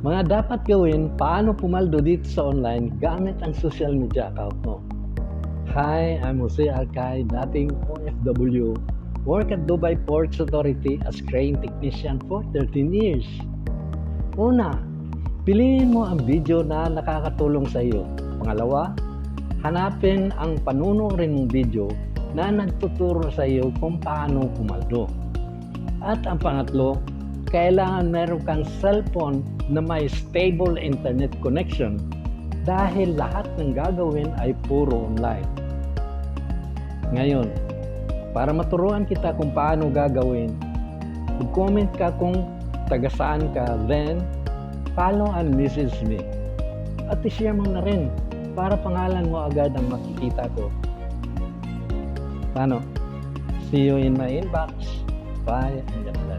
Mga dapat gawin, paano pumaldo dito sa online gamit ang social media account mo. Hi, I'm Jose Alcay, dating OFW. Work at Dubai Ports Authority as crane technician for 13 years. Una, piliin mo ang video na nakakatulong sa iyo. Pangalawa, hanapin ang panunurin mong video na nagtuturo sa iyo kung paano pumaldo. At ang pangatlo, kailangan meron kang cellphone na may stable internet connection dahil lahat ng gagawin ay puro online. Ngayon, para maturuan kita kung paano gagawin, mag-comment ka kung taga saan ka, then follow and message me. At i-share mo na rin para pangalan mo agad ang makikita ko. Paano? See you in my inbox. Bye and God bless.